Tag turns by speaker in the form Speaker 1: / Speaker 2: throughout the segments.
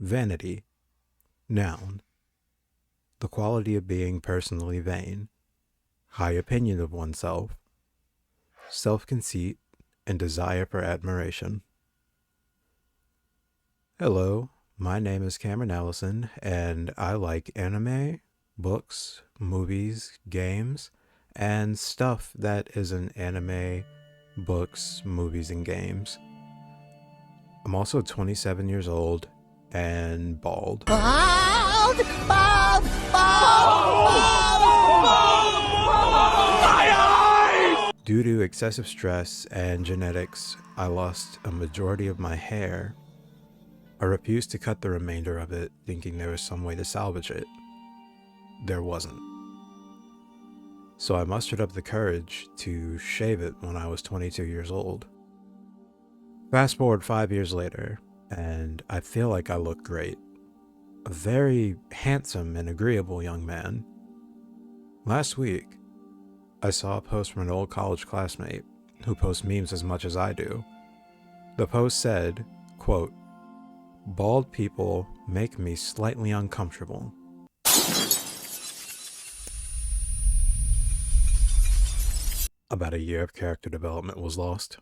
Speaker 1: Vanity. Noun. The quality of being personally vain. High opinion of oneself. Self-conceit and desire for admiration. Hello, my name is Cameron Allison, and I like anime, books, movies, games, and stuff that isn't anime, books, movies, and games. I'm also 27 years old and bald.
Speaker 2: Bald! Bald! Bald!
Speaker 1: Due to excessive stress and genetics, I lost a majority of my hair. I refused to cut the remainder of it, thinking there was some way to salvage it. There wasn't. So I mustered up the courage to shave it when I was 22 years old. Fast forward 5 years later, and I feel like I look great. A very handsome and agreeable young man. Last week, I saw a post from an old college classmate who posts memes as much as I do. The post said, quote, "Bald people make me slightly uncomfortable." About a year of character development was lost.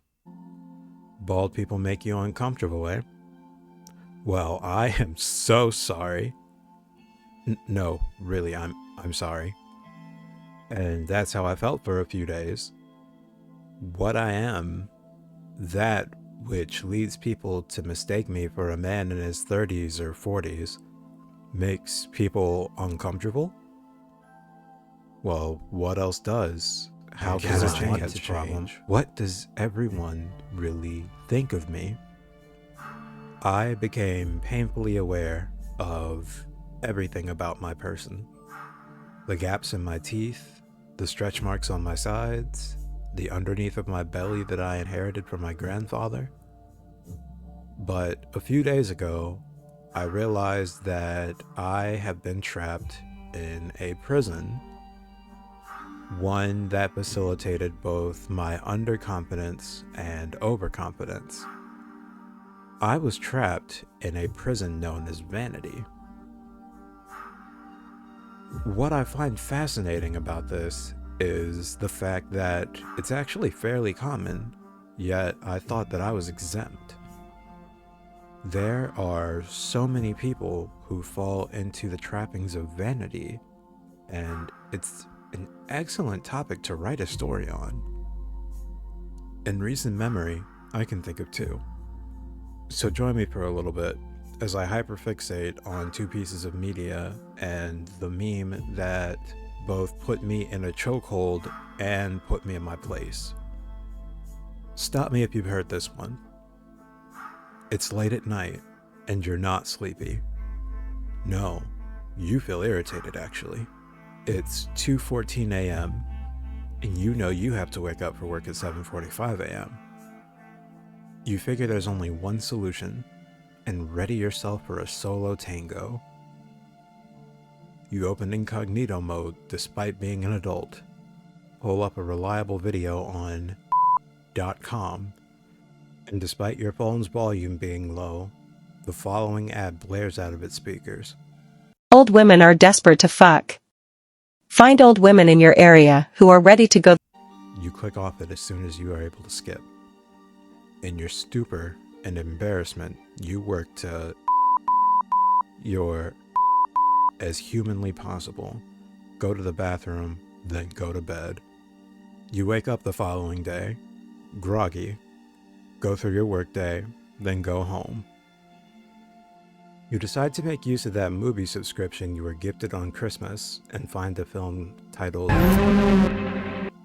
Speaker 1: Bald people make you uncomfortable, eh? Well, I am so sorry. No, really, I'm sorry. And that's how I felt for a few days. What I am, that which leads people to mistake me for a man in his 30s or 40s, makes people uncomfortable? Well, what else does? How can I change the problem? What does everyone really think of me? I became painfully aware of everything about my person. The gaps in my teeth, the stretch marks on my sides, the underneath of my belly that I inherited from my grandfather. But a few days ago, I realized that I have been trapped in a prison, one that facilitated both my underconfidence and overconfidence. I was trapped in a prison known as Vanity. What I find fascinating about this is the fact that it's actually fairly common, yet I thought that I was exempt. There are so many people who fall into the trappings of vanity, and it's an excellent topic to write a story on. In recent memory, I can think of two. So join me for a little bit as I hyperfixate on two pieces of media and the meme that both put me in a chokehold and put me in my place. Stop me if you've heard this one. It's late at night and you're not sleepy. No, you feel irritated actually. It's 2:14 a.m. and you know you have to wake up for work at 7:45 a.m. You figure there's only one solution and ready yourself for a solo tango. You open incognito mode despite being an adult, pull up a reliable video on .com, and despite your phone's volume being low, the following ad blares out of its speakers.
Speaker 3: Old women are desperate to fuck. Find old women in your area who are ready to go.
Speaker 1: You click off it as soon as you are able to skip. In your stupor and embarrassment, you work to your as humanly possible. Go to the bathroom, then go to bed. You wake up the following day, groggy, go through your workday, then go home. You decide to make use of that movie subscription you were gifted on Christmas and find a film titled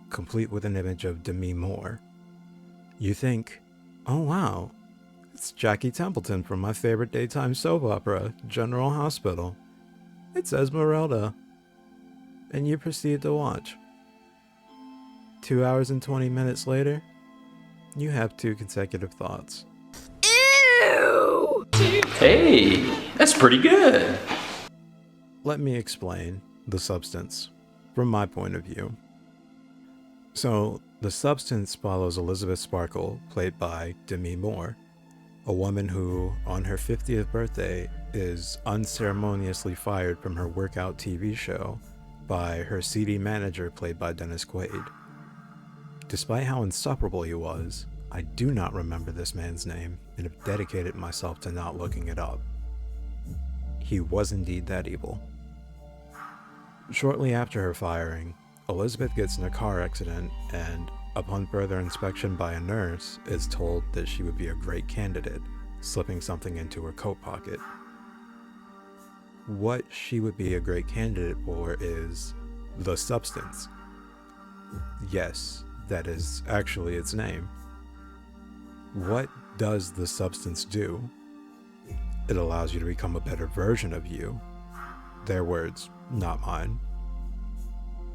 Speaker 1: complete with an image of Demi Moore. You think, oh wow, it's Jackie Templeton from my favorite daytime soap opera, General Hospital. It's Esmeralda. And you proceed to watch. 2 hours and 20 minutes later, you have two consecutive thoughts.
Speaker 2: Ew!
Speaker 4: Hey, that's pretty good.
Speaker 1: Let me explain the substance from my point of view. So, the substance follows Elizabeth Sparkle, played by Demi Moore, a woman who, on her 50th birthday, is unceremoniously fired from her workout TV show by her seedy manager played by Dennis Quaid. Despite how insufferable he was, I do not remember this man's name and have dedicated myself to not looking it up. He was indeed that evil. Shortly after her firing, Elizabeth gets in a car accident and, upon further inspection by a nurse, is told that she would be a great candidate, slipping something into her coat pocket. What she would be a great candidate for is the substance. Yes, that is actually its name. What does the substance do? It allows you to become a better version of you. Their words, not mine.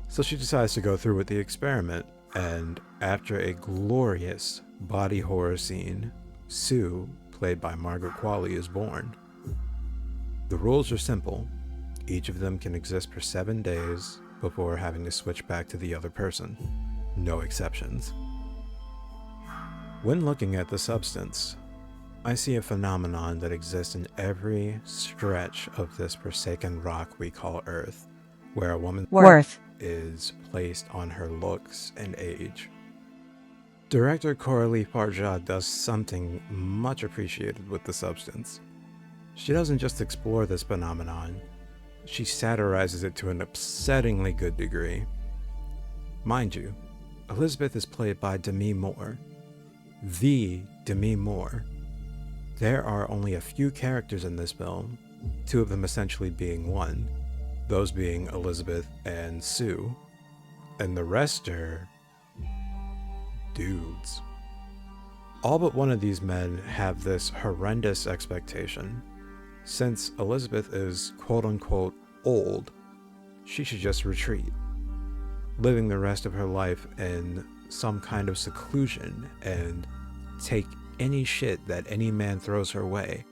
Speaker 1: So she decides to go through with the experiment, and after a glorious body horror scene, Sue, played by Margaret Qualley, is born. The rules are simple. Each of them can exist for 7 days before having to switch back to the other person. No exceptions. When looking at the substance, I see a phenomenon that exists in every stretch of this forsaken rock we call Earth, where a woman's
Speaker 3: Worth.
Speaker 1: is placed on her looks and age. Director Coralie Fargeat does something much appreciated with the substance. She doesn't just explore this phenomenon, she satirizes it to an upsettingly good degree. Mind you, Elizabeth is played by Demi Moore. The Demi Moore. There are only a few characters in this film, 2 of them essentially being one, those being Elizabeth and Sue, and the rest are dudes. All but one of these men have this horrendous expectation. Since Elizabeth is quote-unquote old, she should just retreat, living the rest of her life in some kind of seclusion and take any shit that any man throws her way,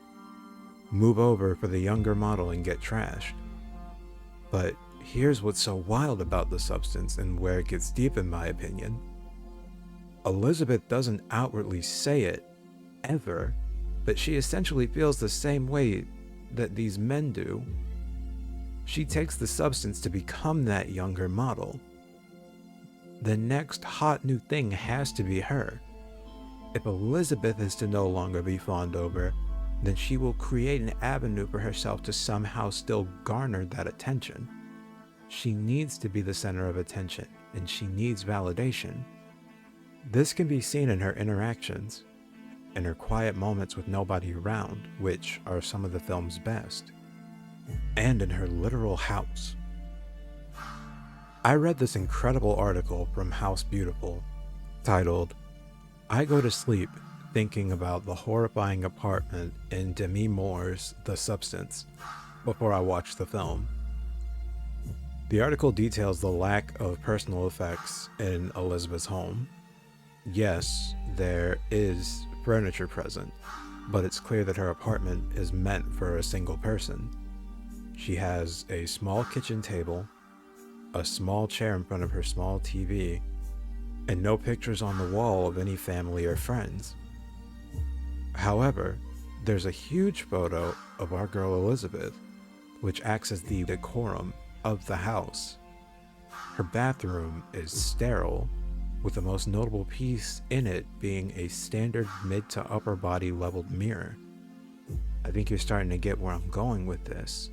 Speaker 1: move over for the younger model and get trashed. But here's what's so wild about the substance and where it gets deep in my opinion. Elizabeth doesn't outwardly say it, ever, but she essentially feels the same way that these men do. She takes the substance to become that younger model. The next hot new thing has to be her. If Elizabeth is to no longer be fawned over, then she will create an avenue for herself to somehow still garner that attention. She needs to be the center of attention, and she needs validation. This can be seen in her interactions, in her quiet moments with nobody around, which are some of the film's best, and in her literal house. I read this incredible article from House Beautiful titled, "I Go to Sleep Thinking About the Horrifying Apartment in Demi Moore's The Substance" before I watched the film. The article details the lack of personal effects in Elizabeth's home. Yes, there is furniture present, but it's clear that her apartment is meant for a single person. She has a small kitchen table, a small chair in front of her small TV, and no pictures on the wall of any family or friends. However, there's a huge photo of our girl Elizabeth, which acts as the decorum of the house. Her bathroom is sterile, with the most notable piece in it being a standard mid to upper body leveled mirror. I think you're starting to get where I'm going with this.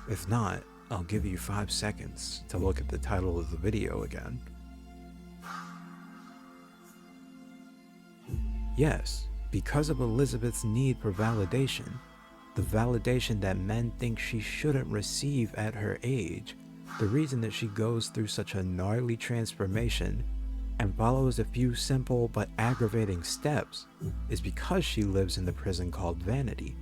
Speaker 1: If not, I'll give you 5 seconds to look at the title of the video again. Yes, because of Elizabeth's need for validation, the validation that men think she shouldn't receive at her age, the reason that she goes through such a gnarly transformation and follows a few simple but aggravating steps is because she lives in the prison called Vanity.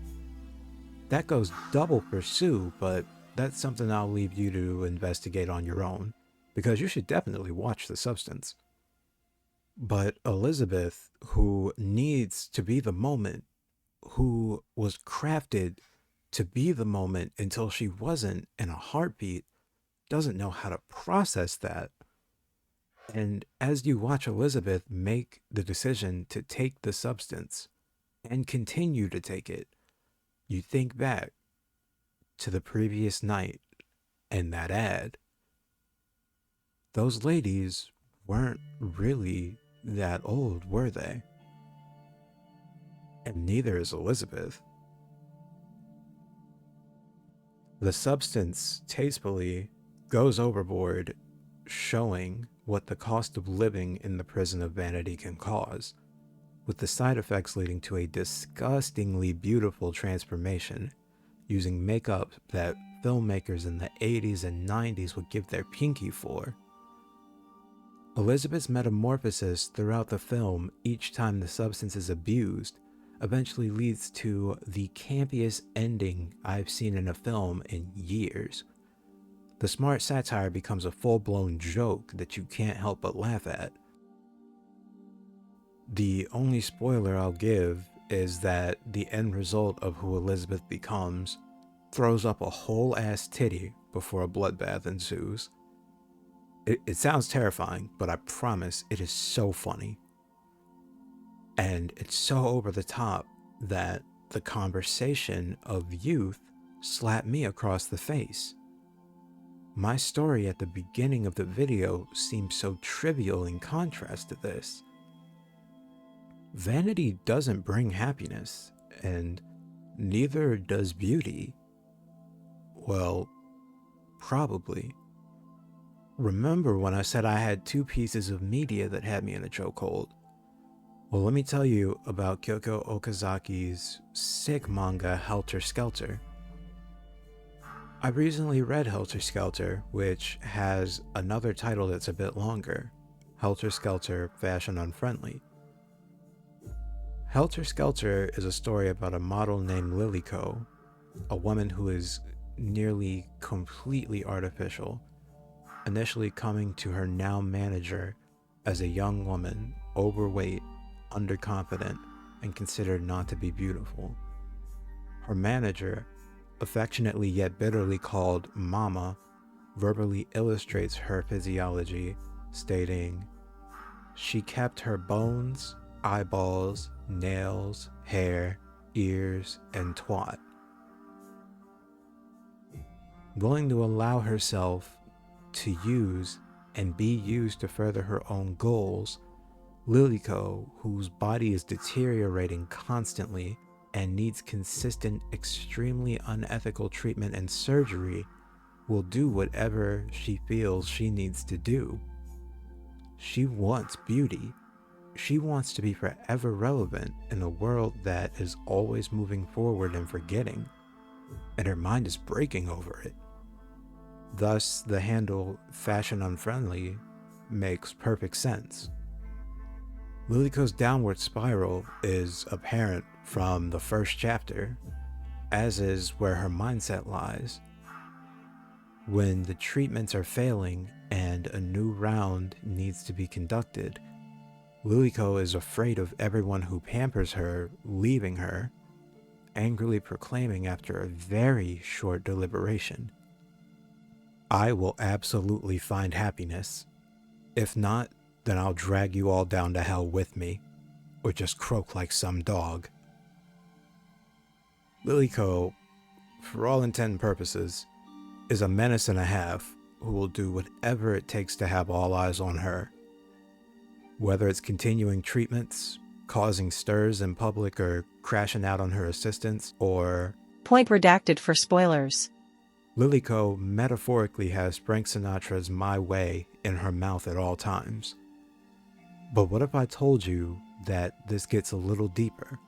Speaker 1: That goes double for Sue, but that's something I'll leave you to investigate on your own, because you should definitely watch The Substance. But Elizabeth, who needs to be the moment, who was crafted to be the moment until she wasn't in a heartbeat, doesn't know how to process that. And as you watch Elizabeth make the decision to take the substance and continue to take it, you think back to the previous night in that ad. Those ladies weren't really that old, were they? And neither is Elizabeth. The substance tastefully goes overboard, showing what the cost of living in the prison of Vanity can cause, with the side effects leading to a disgustingly beautiful transformation, using makeup that filmmakers in the 80s and 90s would give their pinky for. Elizabeth's metamorphosis throughout the film each time the substance is abused eventually leads to the campiest ending I've seen in a film in years. The smart satire becomes a full-blown joke that you can't help but laugh at. The only spoiler I'll give is that the end result of who Elizabeth becomes throws up a whole ass titty before a bloodbath ensues. It sounds terrifying, but I promise it is so funny. And it's so over the top that the conversation of youth slapped me across the face. My story at the beginning of the video seems so trivial in contrast to this. Vanity doesn't bring happiness, and neither does beauty. Well, probably. Remember when I said I had two pieces of media that had me in a chokehold? Well, let me tell you about Kyoko Okazaki's sick manga Helter Skelter. I recently read Helter Skelter, which has another title that's a bit longer, Helter Skelter Fashion Unfriendly. Helter Skelter is a story about a model named Liliko, a woman who is nearly completely artificial, initially coming to her now manager as a young woman, overweight, underconfident, and considered not to be beautiful. Her manager, affectionately yet bitterly called Mama, verbally illustrates her physiology, stating, "She kept her bones, eyeballs, nails, hair, ears, and twat." Willing to allow herself to use and be used to further her own goals, Liliko, whose body is deteriorating constantly and needs consistent, extremely unethical treatment and surgery, will do whatever she feels she needs to do. She wants beauty. She wants to be forever relevant in a world that is always moving forward and forgetting, and her mind is breaking over it. Thus, the handle Fashion Unfriendly makes perfect sense. Liliko's downward spiral is apparent from the first chapter, as is where her mindset lies. When the treatments are failing and a new round needs to be conducted, Liliko is afraid of everyone who pampers her leaving her, angrily proclaiming after a very short deliberation, "I will absolutely find happiness. If not, then I'll drag you all down to hell with me, or just croak like some dog." Liliko, for all intent and purposes, is a menace and a half who will do whatever it takes to have all eyes on her. Whether it's continuing treatments, causing stirs in public, or crashing out on her assistants, or...
Speaker 3: Point redacted for spoilers.
Speaker 1: Liliko metaphorically has Frank Sinatra's "My Way" in her mouth at all times. But what if I told you that this gets a little deeper?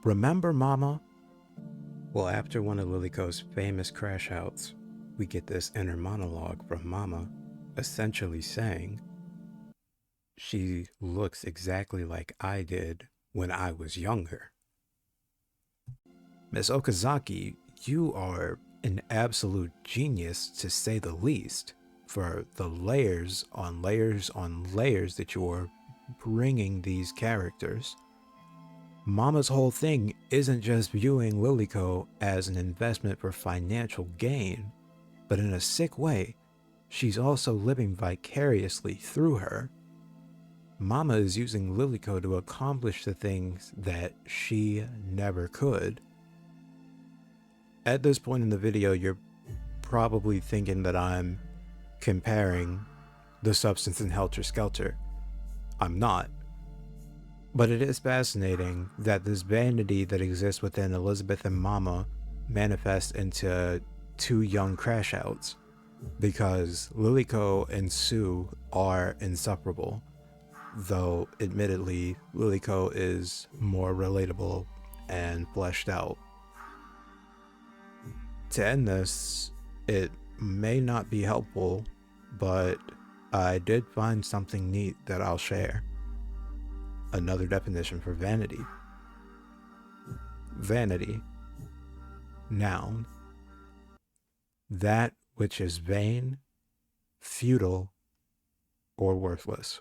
Speaker 1: Remember Mama? Well, after one of Liliko's famous crash outs, we get this inner monologue from Mama, essentially saying, "She looks exactly like I did when I was younger." Miss Okazaki, you are an absolute genius, to say the least, for the layers on layers on layers that you are bringing these characters. Mama's whole thing isn't just viewing Liliko as an investment for financial gain, but in a sick way, she's also living vicariously through her. Mama is using Liliko to accomplish the things that she never could. At this point in the video, you're probably thinking that I'm comparing the Substance and Helter Skelter. I'm not. But it is fascinating that this vanity that exists within Elizabeth and Mama manifests into two young crash outs, because Liliko and Sue are insufferable, though admittedly Liliko is more relatable and fleshed out. To end this, it may not be helpful, but I did find something neat that I'll share. Another definition for vanity. Vanity. Noun. That which is vain, futile, or worthless.